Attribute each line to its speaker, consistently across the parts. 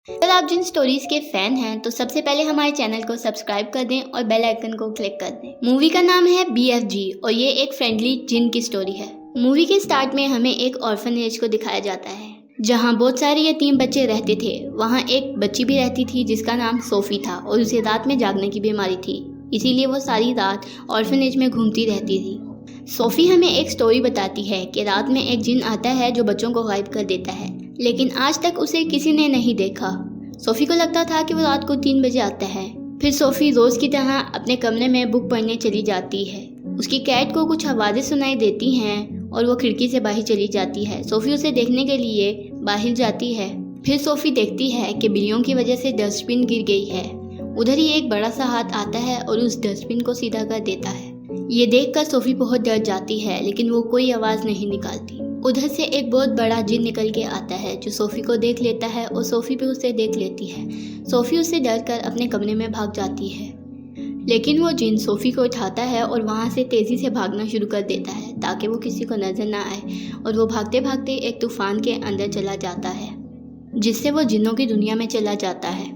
Speaker 1: अगर आप जिन स्टोरीज के फैन हैं तो सबसे पहले हमारे चैनल को सब्सक्राइब कर दें और बेल आइकन को क्लिक कर दें। मूवी का नाम है BFG और ये एक फ्रेंडली जिन की स्टोरी है। मूवी के स्टार्ट में हमें एक ऑर्फनेज को दिखाया जाता है जहाँ बहुत सारे यतीम बच्चे रहते थे। वहाँ एक बच्ची भी रहती थी जिसका नाम सोफी था और उसे रात में जागने की बीमारी थी, इसीलिए वो सारी रात ऑर्फनेज में घूमती रहती थी। सोफी हमें एक स्टोरी बताती है कि रात में एक जिन आता है जो बच्चों को गायब कर देता है, लेकिन आज तक उसे किसी ने नहीं देखा। सोफी को लगता था कि वो रात को 3 बजे आता है। फिर सोफी रोज की तरह अपने कमरे में बुक पढ़ने चली जाती है। उसकी कैट को कुछ आवाज़ें सुनाई देती हैं और वो खिड़की से बाहर चली जाती है। सोफी उसे देखने के लिए बाहर जाती है। फिर सोफी देखती है कि बिल्लियों की वजह से डस्टबिन गिर गई है। उधर ही एक बड़ा सा हाथ आता है और उस डस्टबिन को सीधा कर देता है। ये देखकर सोफी बहुत डर जाती है, लेकिन वो कोई आवाज़ नहीं निकालती। उधर से एक बहुत बड़ा जिन निकल के आता है जो सोफी को देख लेता है और सोफी भी उसे देख लेती है। सोफी उससे डर कर अपने कमरे में भाग जाती है, लेकिन वो जिन सोफी को उठाता है और वहाँ से तेज़ी से भागना शुरू कर देता है ताकि वो किसी को नज़र ना आए, और वो भागते भागते एक तूफान के अंदर चला जाता है जिससे वो जिन्नों की दुनिया में चला जाता है।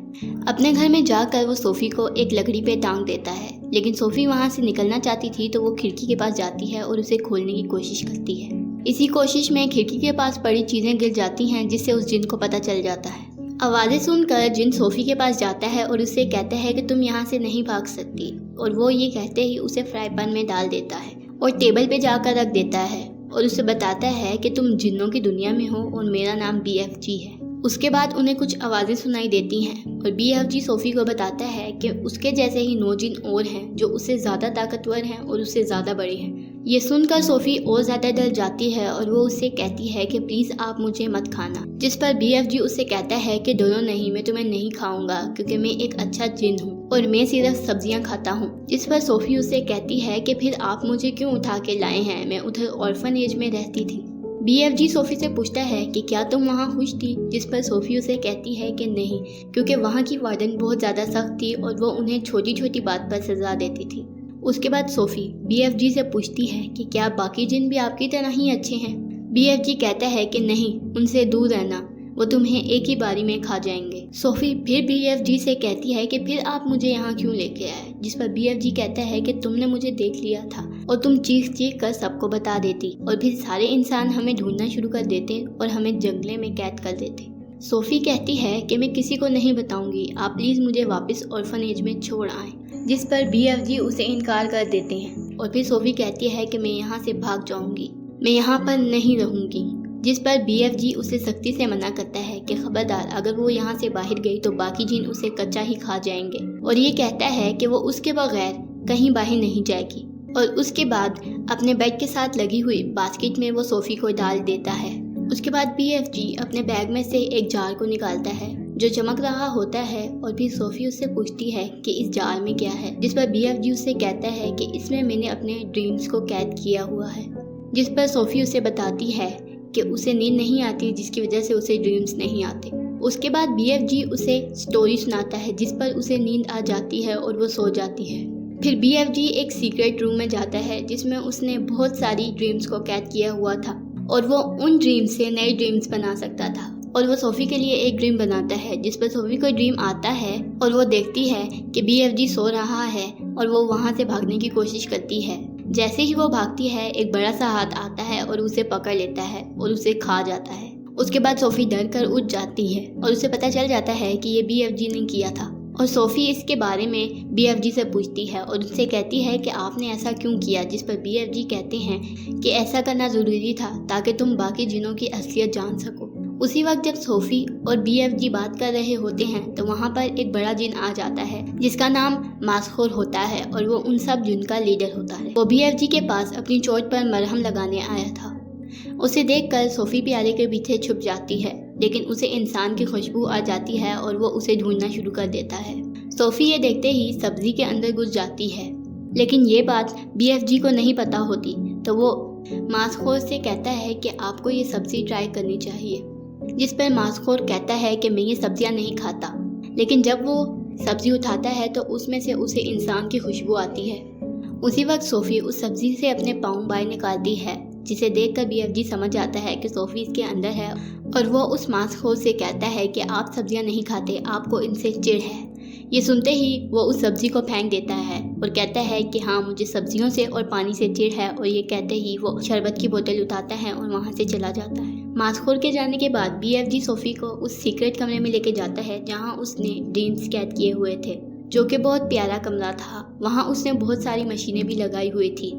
Speaker 1: अपने घर में जाकर वो सोफी को एक लकड़ी पे टांग देता है, लेकिन सोफी वहाँ से निकलना चाहती थी तो वो खिड़की के पास जाती है और उसे खोलने की कोशिश करती है। इसी कोशिश में खिड़की के पास पड़ी चीज़ें गिर जाती हैं जिससे उस जिन को पता चल जाता है। आवाज़ें सुनकर जिन सोफी के पास जाता है और उससे कहता है कि तुम यहाँ से नहीं भाग सकती, और वो ये कहते ही उसे फ्राई पैन में डाल देता है और टेबल पे जाकर रख देता है और उसे बताता है कि तुम जिन्नों की दुनिया में हो और मेरा नाम BFG है। उसके बाद उन्हें कुछ आवाज़ें सुनाई देती हैं और BFG सोफी को बताता है कि उसके जैसे ही 9 जिन और हैं जो उससे ज़्यादा ताकतवर हैं और उससे ज़्यादा बड़े हैं। ये सुनकर सोफी और ज़्यादा डर जाती है और वो उससे कहती है कि प्लीज़ आप मुझे मत खाना, जिस पर BFG उससे कहता है कि दोनों नहीं, मैं तुम्हें नहीं खाऊंगा क्योंकि मैं एक अच्छा जिन हूँ और मैं सिर्फ सब्जियाँ खाता हूँ। जिस पर सोफी उससे कहती है कि फिर आप मुझे क्यों उठा के लाए हैं, मैं उधर ऑर्फनेज में रहती थी। BFG सोफी से पूछता है कि क्या तुम वहाँ खुश थी, जिस पर सोफी उसे कहती है कि नहीं, क्योंकि वहाँ की वार्डन बहुत ज़्यादा सख्त थी और वो उन्हें छोटी छोटी बात पर सजा देती थी। उसके बाद सोफी BFG से पूछती है कि क्या बाकी जिन भी आपकी तरह ही अच्छे हैं। BFG कहता है कि नहीं, उनसे दूर रहना, वो तुम्हें एक ही बारी में खा जाएंगे। सोफी फिर BFG से कहती है कि फिर आप मुझे यहाँ क्यों लेके आए, जिस पर BFG कहता है कि तुमने मुझे देख लिया था और तुम चीख चीख कर सबको बता देती और फिर सारे इंसान हमें ढूंढना शुरू कर देते और हमें जंगले में कैद कर देते। सोफी कहती है कि मैं किसी को नहीं बताऊंगी, आप प्लीज़ मुझे वापस ऑर्फनेज में छोड़ आए, जिस पर BFG उसे इनकार कर देते हैं और फिर सोफी कहती है कि मैं यहाँ से भाग जाऊंगी, मैं यहाँ पर नहीं रहूंगी, जिस पर BFG उसे सख्ती से मना करता है कि खबरदार, अगर वो यहाँ से बाहर गई तो बाकी जिन उसे कच्चा ही खा जाएंगे, और ये कहता है कि वो उसके बगैर कहीं बाहर नहीं जाएगी। और उसके बाद अपने बेड के साथ लगी हुई बास्केट में वो सोफी को डाल देता है। उसके बाद BFG अपने बैग में से एक जार को निकालता है जो चमक रहा होता है और फिर सोफी उससे पूछती है कि इस जार में क्या है, जिस पर BFG उससे कहता है कि इसमें मैंने अपने ड्रीम्स को कैद किया हुआ है। जिस पर सोफी उसे बताती है कि उसे नींद नहीं आती, जिसकी वजह से उसे ड्रीम्स नहीं आते। उसके बाद BFG उसे स्टोरी सुनाता है जिस पर उसे नींद आ जाती है और वो सो जाती है। फिर BFG एक सीक्रेट रूम में जाता है जिसमें उसने बहुत सारी ड्रीम्स को कैद किया हुआ था और वो उन ड्रीम्स से नए ड्रीम्स बना सकता था, और वो सोफी के लिए एक ड्रीम बनाता है जिस पर सोफी को ड्रीम आता है और वो देखती है कि BFG सो रहा है और वो वहाँ से भागने की कोशिश करती है। जैसे ही वो भागती है एक बड़ा सा हाथ आता है और उसे पकड़ लेता है और उसे खा जाता है। उसके बाद सोफी डर कर उठ जाती है और उसे पता चल जाता है कि ये BFG ने किया था, और सोफी इसके बारे में BFG से पूछती है और उससे कहती है कि आपने ऐसा क्यों किया, जिस पर BFG कहते हैं कि ऐसा करना ज़रूरी था ताकि तुम बाकी जिनों की असलियत जान सको। उसी वक्त जब सोफी और BFG बात कर रहे होते हैं तो वहाँ पर एक बड़ा जिन आ जाता है जिसका नाम मास्कोर होता है और वो उन सब जिन का लीडर होता है। वो BFG के पास अपनी चोट पर मरहम लगाने आया था। उसे देखकर सोफी प्यारे के पीछे छुप जाती है, लेकिन उसे इंसान की खुशबू आ जाती है और वो उसे ढूंढना शुरू कर देता है। सोफी ये देखते ही सब्जी के अंदर घुस जाती है, लेकिन ये बात BFG को नहीं पता होती, तो वो मास्कोर से कहता है कि आपको ये सब्जी ट्राई करनी चाहिए, जिस पर मास्कोर कहता है कि मैं ये सब्जियां नहीं खाता, लेकिन जब वो सब्जी उठाता है तो उसमें से उसे इंसान की खुशबू आती है। उसी वक्त सोफी उस सब्जी से अपने पाँव बाहर निकालती है जिसे देखकर BFG समझ जाता है कि सोफ़ी इसके अंदर है और वो उस मांसखोर से कहता है कि आप सब्जियां नहीं खाते, आपको इनसे चिढ़ है। ये सुनते ही वो उस सब्जी को फेंक देता है और कहता है कि हाँ, मुझे सब्जियों से और पानी से चिढ़ है, और ये कहते ही वो शरबत की बोतल उठाता है और वहाँ से चला जाता है। मांसखोर के जाने के बाद BFG सोफ़ी को उस सीक्रेट कमरे में लेके जाता है जहाँ उसने ड्रीम्स कैद किए हुए थे, जो कि बहुत प्यारा कमरा था। वहाँ उसने बहुत सारी मशीनें भी लगाई हुई थी।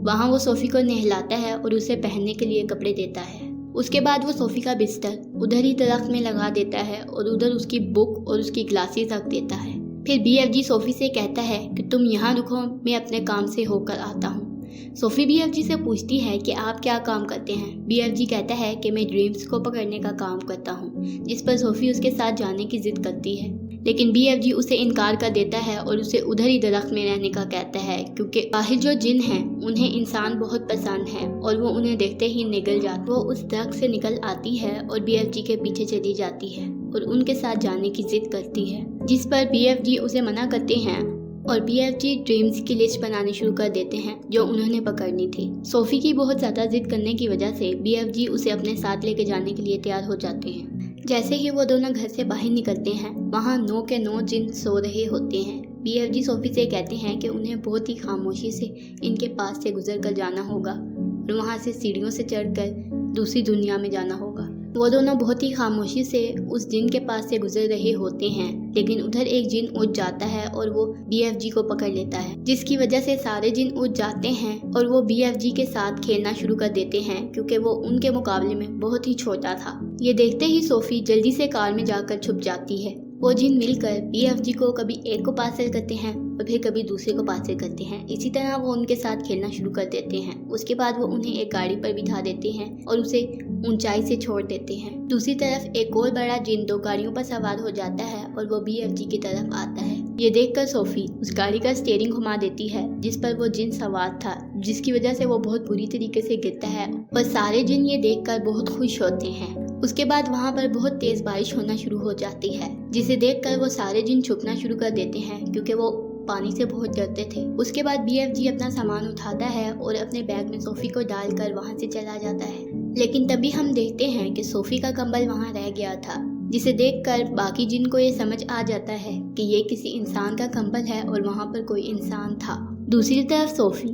Speaker 1: वहाँ वो सोफ़ी को नहलाता है और उसे पहनने के लिए कपड़े देता है। उसके बाद वो सोफ़ी का बिस्तर उधर ही दरख्त में लगा देता है और उधर उसकी बुक और उसकी ग्लासेस रख देता है। फिर BFG सोफ़ी से कहता है कि तुम यहाँ रुको, मैं अपने काम से होकर आता हूँ। सोफ़ी BFG से पूछती है कि आप क्या काम करते हैं। BFG कहता है कि मैं ड्रीम्स को पकड़ने का काम करता हूँ, जिस पर सोफ़ी उसके साथ जाने की जिद करती है, लेकिन BFG उसे इनकार कर देता है और उसे उधर ही दरख्त में रहने का कहता है, क्योंकि बाहर जो जिन हैं उन्हें इंसान बहुत पसंद है और वो उन्हें देखते ही निगल जाते। वो उस दरख्त से निकल आती है और BFG के पीछे चली जाती है और उनके साथ जाने की जिद करती है, जिस पर BFG उसे मना करते हैं और BFG ड्रीम्स की लिस्ट बनानी शुरू कर देते हैं जो उन्होंने पकड़नी थी। सोफ़ी की बहुत ज़्यादा जिद करने की वजह से BFG उसे अपने साथ लेके जाने के लिए तैयार हो जाते हैं। जैसे ही वो दोनों घर से बाहर निकलते हैं, वहाँ 9 के 9 जिन सो रहे होते हैं। BFG सोफ़ी से कहते हैं कि उन्हें बहुत ही खामोशी से इनके पास से गुजर कर जाना होगा और वहाँ से सीढ़ियों से चढ़कर दूसरी दुनिया में जाना होगा। वो दोनों बहुत ही खामोशी से उस जिन के पास से गुजर रहे होते हैं, लेकिन उधर एक जिन उठ जाता है और वो BFG को पकड़ लेता है, जिसकी वजह से सारे जिन उठ जाते हैं और वो BFG के साथ खेलना शुरू कर देते हैं, क्योंकि वो उनके मुकाबले में बहुत ही छोटा था। ये देखते ही सोफ़ी जल्दी से कार में जाकर छुप जाती है। वो जिन मिलकर BFG को कभी एक को पार्सल करते हैं और फिर कभी दूसरे को पार्सल करते हैं। इसी तरह वो उनके साथ खेलना शुरू कर देते हैं। उसके बाद वो उन्हें एक गाड़ी पर बिठा देते हैं और उसे ऊंचाई से छोड़ देते हैं। दूसरी तरफ एक और बड़ा जिन 2 गाड़ियों पर सवार हो जाता है और वो BFG की तरफ आता है। ये देखकर सोफ़ी उस गाड़ी का स्टीयरिंग घुमा देती है जिस पर वो जिन सवार था, जिसकी वजह से वो बहुत बुरी तरीके से गिरता है और सारे जिन ये देखकर बहुत खुश होते हैं। उसके बाद वहाँ पर बहुत तेज बारिश होना शुरू हो जाती है, जिसे देखकर वो सारे जिन छुपना शुरू कर देते हैं, क्योंकि वो पानी से बहुत डरते थे। उसके बाद BFG अपना सामान उठाता है और अपने बैग में सोफ़ी को डालकर वहाँ से चला जाता है। लेकिन तभी हम देखते हैं कि सोफ़ी का कंबल वहाँ रह गया था, जिसे देखकर बाकी जिन को ये समझ आ जाता है कि ये किसी इंसान का कंबल है और वहाँ पर कोई इंसान था। दूसरी तरफ सोफ़ी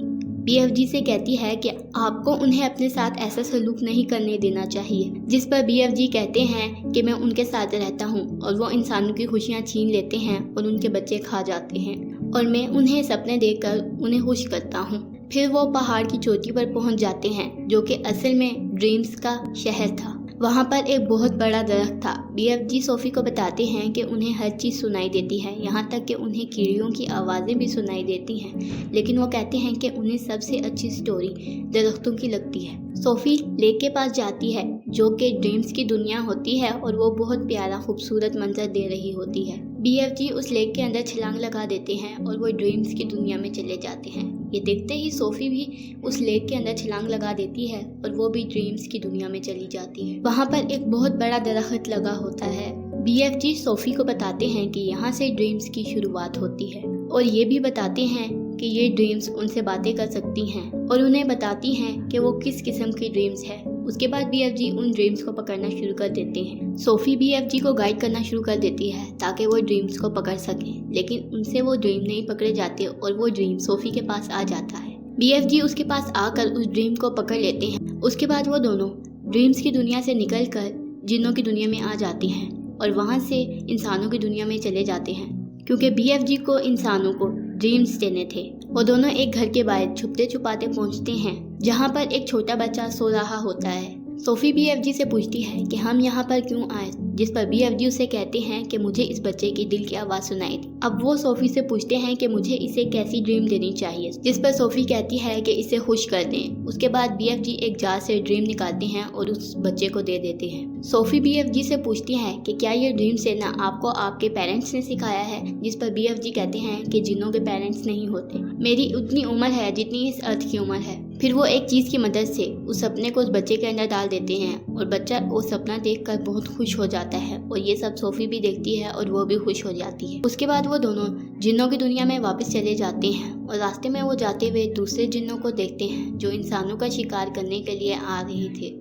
Speaker 1: BFG से कहती है कि आपको उन्हें अपने साथ ऐसा सलूक नहीं करने देना चाहिए, जिस पर BFG कहते हैं कि मैं उनके साथ रहता हूँ और वो इंसानों की खुशियाँ छीन लेते हैं और उनके बच्चे खा जाते हैं और मैं उन्हें सपने देखकर उन्हें खुश करता हूँ। फिर वो पहाड़ की चोटी पर पहुँच जाते हैं, जो कि असल में ड्रीम्स का शहर था। वहाँ पर एक बहुत बड़ा दरख्त था। BFG सोफ़ी को बताते हैं कि उन्हें हर चीज़ सुनाई देती है, यहाँ तक कि उन्हें कीड़ियों की आवाज़ें भी सुनाई देती हैं, लेकिन वो कहते हैं कि उन्हें सबसे अच्छी स्टोरी दरख्तों की लगती है। सोफ़ी लेक के पास जाती है, जो कि ड्रीम्स की दुनिया होती है और वो बहुत प्यारा खूबसूरत मंजर दे रही होती है। BFG उस लेक के अंदर छलांग लगा देते हैं और वो ड्रीम्स की दुनिया में चले जाते हैं। ये देखते ही सोफ़ी भी उस लेक के अंदर छलांग लगा देती है और वो भी ड्रीम्स की दुनिया में चली जाती है। वहाँ पर एक बहुत बड़ा दरख्त लगा होता है। BFG सोफ़ी को बताते हैं कि यहाँ से ड्रीम्स की शुरुआत होती है और ये भी बताते हैं कि ये ड्रीम्स उनसे बातें कर सकती हैं और उन्हें बताती हैं कि वो किस किस्म की ड्रीम्स है। उसके बाद BFG उन ड्रीम्स को पकड़ना शुरू कर देते हैं। सोफ़ी BFG को गाइड करना शुरू कर देती है ताकि वो ड्रीम्स को पकड़ सकें, लेकिन उनसे वो ड्रीम नहीं पकड़े जाते और वो ड्रीम सोफ़ी के पास आ जाता है। BFG उसके पास आकर उस ड्रीम को पकड़ लेते हैं। उसके बाद वो दोनों ड्रीम्स की दुनिया से निकलकर जिन्नों की दुनिया में आ जाते हैं और वहाँ से इंसानों की दुनिया में चले जाते हैं, क्योंकि BFG को इंसानों को ड्रीम्स देने थे। वो दोनों एक घर के बाहर छुपते छुपाते पहुंचते हैं, जहां पर एक छोटा बच्चा सो रहा होता है। सोफ़ी BFG से पूछती है कि हम यहाँ पर क्यों आए, जिस पर BFG उसे कहते हैं कि मुझे इस बच्चे की दिल की आवाज़ सुनाई थी। अब वो सोफ़ी से पूछते हैं कि मुझे इसे कैसी ड्रीम देनी चाहिए, जिस पर सोफ़ी कहती है कि इसे खुश कर दें। उसके बाद BFG एक जार से ड्रीम निकालते हैं और उस बच्चे को दे देते हैं। सोफ़ी BFG से पूछती है कि क्या ये ड्रीम सेना आपको आपके पेरेंट्स ने सिखाया है, जिस पर BFG कहते हैं कि जिन्नों के पेरेंट्स नहीं होते, मेरी उतनी उम्र है जितनी इस अर्थ की उम्र है। फिर वो एक चीज़ की मदद से उस सपने को उस बच्चे के अंदर डाल देते हैं और बच्चा वो सपना देखकर बहुत खुश हो जाता जाता है और ये सब सोफी भी देखती है और वो भी खुश हो जाती है। उसके बाद वो दोनों जिन्नों की दुनिया में वापस चले जाते हैं और रास्ते में वो जाते हुए दूसरे जिन्नों को देखते हैं जो इंसानों का शिकार करने के लिए आ रहे थे,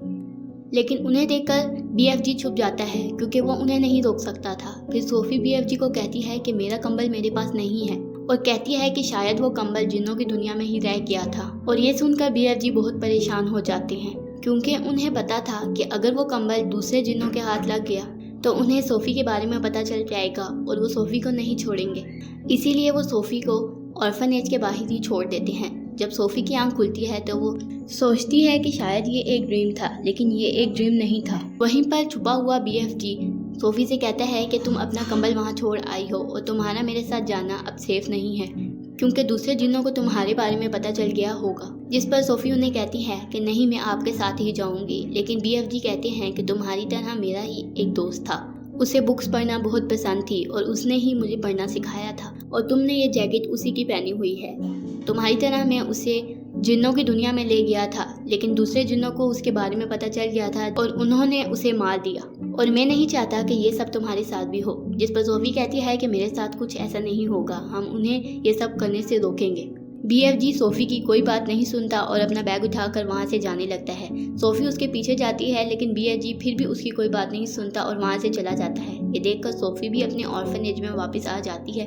Speaker 1: लेकिन उन्हें देखकर BFG छुप जाता है क्योंकि वो उन्हें नहीं रोक सकता था। फिर सोफी BFG को कहती है कि मेरा कंबल मेरे पास नहीं है और कहती है कि शायद वो कंबल जिन्नों की दुनिया में ही रह गया था। और ये सुनकर BFG बहुत परेशान हो जाते हैं क्योंकि उन्हें पता था कि अगर वो कंबल दूसरे जिन्नों के हाथ लग गया तो उन्हें सोफी के बारे में पता चल जाएगा और वो सोफी को नहीं छोड़ेंगे। इसीलिए वो सोफी को ऑर्फनेज के बाहर ही छोड़ देते हैं। जब सोफी की आंख खुलती है तो वो सोचती है कि शायद ये एक ड्रीम था, लेकिन ये एक ड्रीम नहीं था। वहीं पर छुपा हुआ BFG सोफी से कहता है कि तुम अपना कंबल वहाँ छोड़ आई हो और तुम्हारा मेरे साथ जाना अब सेफ नहीं है क्योंकि दूसरे जिन्नों को तुम्हारे बारे में पता चल गया होगा। जिस पर सोफी उन्हें कहती है कि नहीं, मैं आपके साथ ही जाऊंगी, लेकिन BFG कहते हैं कि तुम्हारी तरह मेरा ही एक दोस्त था, उसे बुक्स पढ़ना बहुत पसंद थी और उसने ही मुझे पढ़ना सिखाया था और तुमने ये जैकेट उसी की पहनी हुई है। तुम्हारी तरह मैं उसे जिन्नों की दुनिया में ले गया था, लेकिन दूसरे जिन्नों को उसके बारे में पता चल गया था और उन्होंने उसे मार दिया और मैं नहीं चाहता कि ये सब तुम्हारे साथ भी हो। जिस पर सोफी कहती है कि मेरे साथ कुछ ऐसा नहीं होगा, हम उन्हें ये सब करने से रोकेंगे। BFG सोफी की कोई बात नहीं सुनता और अपना बैग उठाकर वहाँ से जाने लगता है। सोफी उसके पीछे जाती है लेकिन BFG फिर भी उसकी कोई बात नहीं सुनता और वहाँ से चला जाता है। ये देखकर सोफी भी अपने ऑर्फनेज में वापस आ जाती है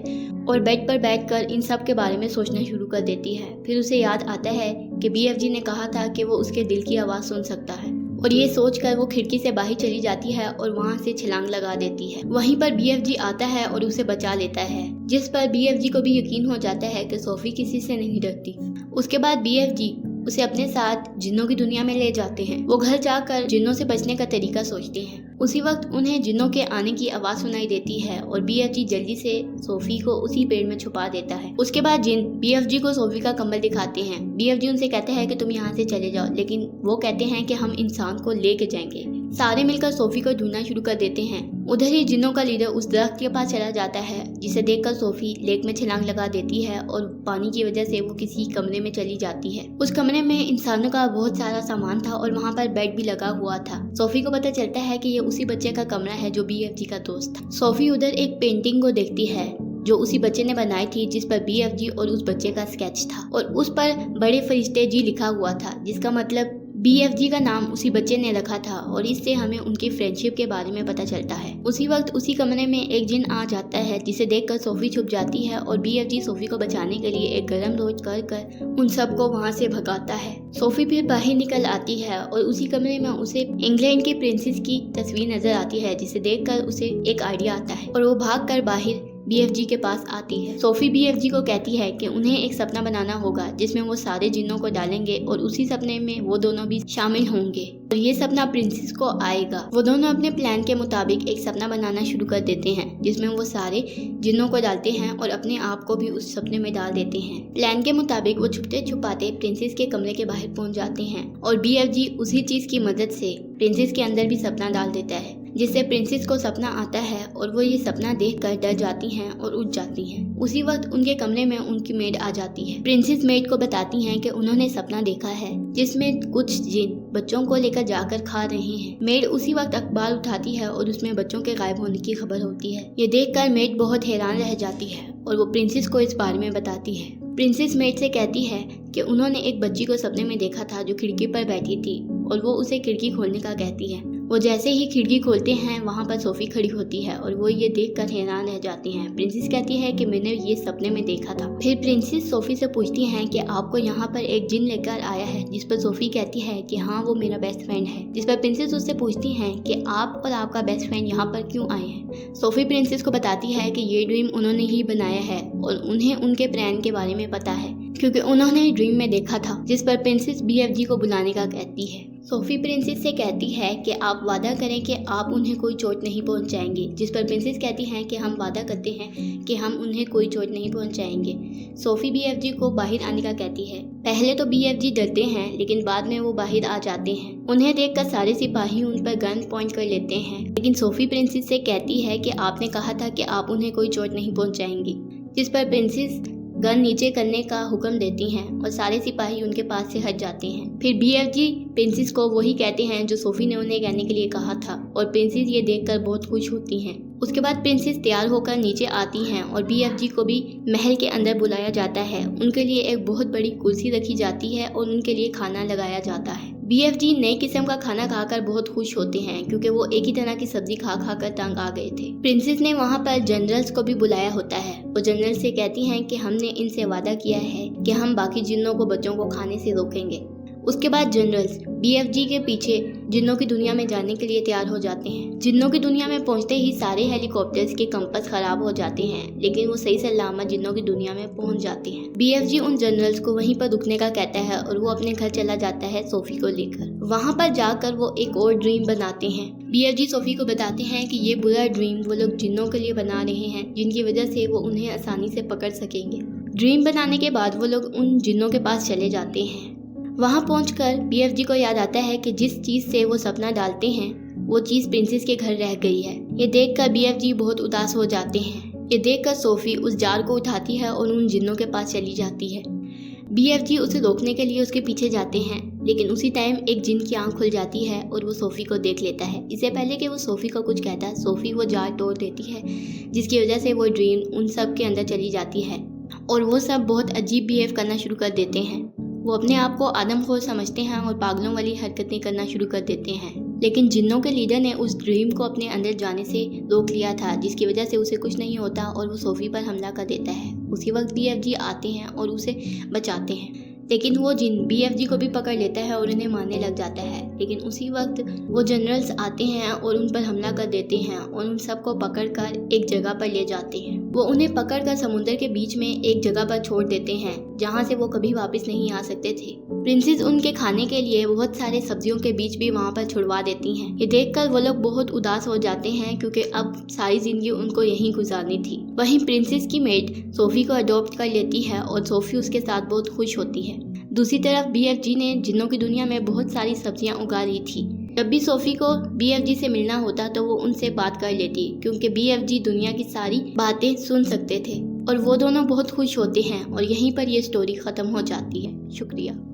Speaker 1: और बेड पर बैठकर इन सब के बारे में सोचना शुरू कर देती है। फिर उसे याद आता है कि BFG ने कहा था कि वो उसके दिल की आवाज़ सुन सकता है और ये सोचकर वो खिड़की से बाहर चली जाती है और वहाँ से छलांग लगा देती है। वहीं पर BFG आता है और उसे बचा लेता है, जिस पर BFG को भी यकीन हो जाता है कि सोफी किसी से नहीं डरती। उसके बाद BFG उसे अपने साथ जिन्नों की दुनिया में ले जाते हैं। वो घर जाकर जिन्नों से बचने का तरीका सोचते हैं। उसी वक्त उन्हें जिन्नों के आने की आवाज़ सुनाई देती है और BFG जल्दी से सोफी को उसी पेड़ में छुपा देता है। उसके बाद जिन BFG को सोफी का कंबल दिखाते हैं। BFG उनसे कहते हैं कि तुम यहाँ से चले जाओ, लेकिन वो कहते हैं कि हम इंसान को लेके जाएंगे। सारे मिलकर सोफी को ढूंढना शुरू कर देते हैं। उधर ही जिन्नों का लीडर उस दरख्त के पास चला जाता है, जिसे देखकर सोफी लेक में छलांग लगा देती है और पानी की वजह से वो किसी कमरे में चली जाती है। उस कमरे में इंसानों का बहुत सारा सामान था और वहाँ पर बेड भी लगा हुआ था। सोफी को पता चलता है कि ये उसी बच्चे का कमरा है जो BFG का दोस्त था। सोफी उधर एक पेंटिंग को देखती है जो उसी बच्चे ने बनाई थी, जिस पर BFG और उस बच्चे का स्केच था और उस पर बड़े फरिश्ते जी लिखा हुआ था, जिसका मतलब BFG का नाम उसी बच्चे ने रखा था और इससे हमें उनकी फ्रेंडशिप के बारे में पता चलता है। उसी वक्त उसी कमरे में एक जिन आ जाता है, जिसे देखकर सोफी छुप जाती है और BFG सोफी को बचाने के लिए एक गर्म रोज कर उन सबको वहां से भगाता है। सोफी फिर बाहर निकल आती है और उसी कमरे में उसे इंग्लैंड की प्रिंसेस की तस्वीर नजर आती है, जिसे देखकर उसे एक आइडिया आता है और वो भागकर बाहर BFG के पास आती है। सोफी BFG को कहती है कि उन्हें एक सपना बनाना होगा जिसमें वो सारे जिन्नों को डालेंगे और उसी सपने में वो दोनों भी शामिल होंगे और ये सपना प्रिंसेस को आएगा। वो दोनों अपने प्लान के मुताबिक एक सपना बनाना शुरू कर देते हैं, जिसमें वो सारे जिन्नों को डालते हैं और अपने आप को भी उस सपने में डाल देते हैं। प्लान के मुताबिक वो छुपते छुपाते प्रिंसेस के कमरे के बाहर पहुंच जाते हैं और BFG उसी चीज की मदद से प्रिंसेस के अंदर भी सपना डाल देता है, जिससे प्रिंसेस को सपना आता है और वो ये सपना देखकर डर जाती हैं और उठ जाती हैं। उसी वक्त उनके कमरे में उनकी मेड आ जाती है। प्रिंसेस मेड को बताती हैं कि उन्होंने सपना देखा है जिसमें कुछ जिन बच्चों को लेकर जाकर खा रहे हैं। मेड उसी वक्त अखबार उठाती है और उसमें बच्चों के गायब होने की खबर होती है। ये देखकर मेड बहुत हैरान रह जाती है और वो प्रिंसेस को इस बारे में बताती है। प्रिंसेस मेड से कहती है कि उन्होंने एक बच्ची को सपने में देखा था जो खिड़की पर बैठी थी और वो उसे खिड़की खोलने का कहती है। वो जैसे ही खिड़की खोलते हैं वहाँ पर सोफी खड़ी होती है और वो ये देखकर हैरान रह जाती हैं। प्रिंसेस कहती है कि मैंने ये सपने में देखा था। फिर प्रिंसेस सोफी से पूछती हैं कि आपको यहाँ पर एक जिन लेकर आया है, जिस पर सोफी कहती है कि हाँ वो मेरा बेस्ट फ्रेंड है। जिस पर प्रिंसेस उससे पूछती हैं कि आप और आपका बेस्ट फ्रेंड यहाँ पर क्यों आए हैं। सोफी प्रिंसेस को बताती है कि ये ड्रीम उन्होंने ही बनाया है और उन्हें उनके प्लान के बारे में पता है क्योंकि उन्होंने ड्रीम में देखा था। जिस पर प्रिंसेस BFG को बुलाने का कहती है। सोफी प्रिंसेस से कहती है कि आप वादा करें कि आप उन्हें कोई चोट नहीं पहुंचाएंगे। जिस पर प्रिंसेस कहती हैं कि हम वादा करते हैं कि हम उन्हें कोई चोट नहीं पहुंचाएंगे। सोफी BFG को बाहर आने का कहती है। पहले तो BFG डरते हैं, लेकिन बाद में वो बाहर आ जाते हैं। उन्हें देखकर सारे सिपाही उन पर गन पॉइंट कर लेते हैं, लेकिन सोफी प्रिंसेस से कहती है कि आपने कहा था कि आप उन्हें कोई चोट नहीं पहुंचाएंगी। जिस पर प्रिंसेस गन नीचे करने का हुक्म देती हैं और सारे सिपाही उनके पास से हट जाते हैं। फिर BFG प्रिंसेस को वही कहते हैं जो सोफी ने उन्हें कहने के लिए कहा था और प्रिंसेस ये देखकर बहुत खुश होती हैं। उसके बाद प्रिंसेस तैयार होकर नीचे आती हैं और BFG को भी महल के अंदर बुलाया जाता है। उनके लिए एक बहुत बड़ी कुर्सी रखी जाती है और उनके लिए खाना लगाया जाता है। BFG नए किस्म का खाना खाकर बहुत खुश होते हैं क्योंकि वो एक ही तरह की सब्जी खा कर तंग आ गए थे। प्रिंसेस ने वहाँ पर जनरल्स को भी बुलाया होता है। वो जनरल से कहती हैं कि हमने इनसे वादा किया है कि हम बाकी जिन्नों को बच्चों को खाने से रोकेंगे। उसके बाद जनरल्स BFG के पीछे जिन्नों की दुनिया में जाने के लिए तैयार हो जाते हैं। जिन्नों की दुनिया में पहुंचते ही सारे हेलीकॉप्टर्स के कंपास खराब हो जाते हैं, लेकिन वो सही सलामत जिन्नों की दुनिया में पहुंच जाते हैं। BFG उन जनरल्स को वहीं पर रुकने का कहता है और वो अपने घर चला जाता है सोफी को लेकर। वहाँ पर जाकर वो एक और ड्रीम बनाते हैं। BFG सोफी को बताते हैं कि ये बुरा ड्रीम वो लोग जिन्नों के लिए बना रहे हैं, जिनकी वजह से वो उन्हें आसानी से पकड़ सकेंगे। ड्रीम बनाने के बाद वो लोग उन जिन्नों के पास चले जाते हैं। वहाँ पहुंचकर BFG को याद आता है कि जिस चीज़ से वो सपना डालते हैं वो चीज़ प्रिंसेस के घर रह गई है। ये देखकर BFG बहुत उदास हो जाते हैं। ये देखकर सोफी उस जार को उठाती है और उन जिन्नों के पास चली जाती है। BFG उसे रोकने के लिए उसके पीछे जाते हैं, लेकिन उसी टाइम एक जिन की आंख खुल जाती है और वो सोफी को देख लेता है। इससे पहले कि वो सोफी को कुछ कहता, सोफी वो जार तोड़ देती है, जिसकी वजह से वो ड्रीम उन सब के अंदर चली जाती है और वो सब बहुत अजीब बिहेव करना शुरू कर देते हैं। वो अपने आप को आदमखोर समझते हैं और पागलों वाली हरकतें करना शुरू कर देते हैं। लेकिन जिन्नों के लीडर ने उस ड्रीम को अपने अंदर जाने से रोक लिया था, जिसकी वजह से उसे कुछ नहीं होता और वो सोफी पर हमला कर देता है। उसी वक्त BFG आते हैं और उसे बचाते हैं, लेकिन वो जिन BFG को भी पकड़ लेता है और उन्हें मारने लग जाता है। लेकिन उसी वक्त वो जनरल्स आते हैं और उन पर हमला कर देते हैं और उन सबको पकड़कर एक जगह पर ले जाते हैं। वो उन्हें पकड़कर समुद्र के बीच में एक जगह पर छोड़ देते हैं, जहाँ से वो कभी वापस नहीं आ सकते थे। प्रिंसेस उनके खाने के लिए बहुत सारे सब्जियों के बीच भी वहाँ पर छुड़वा देती हैं। ये देखकर वो लोग बहुत उदास हो जाते हैं क्योंकि अब सारी जिंदगी उनको यहीं गुजारनी थी। वहीं प्रिंसेस की मेड सोफी को अडॉप्ट कर लेती है और सोफी उसके साथ बहुत खुश होती है। दूसरी तरफ BFG ने जिन्नों की दुनिया में बहुत सारी सब्जियां उगा ली थी। जब भी सोफी को BFG से मिलना होता तो वो उनसे बात कर लेती, क्योंकि BFG दुनिया की सारी बातें सुन सकते थे और वो दोनों बहुत खुश होते हैं और यहीं पर ये स्टोरी ख़त्म हो जाती है। शुक्रिया।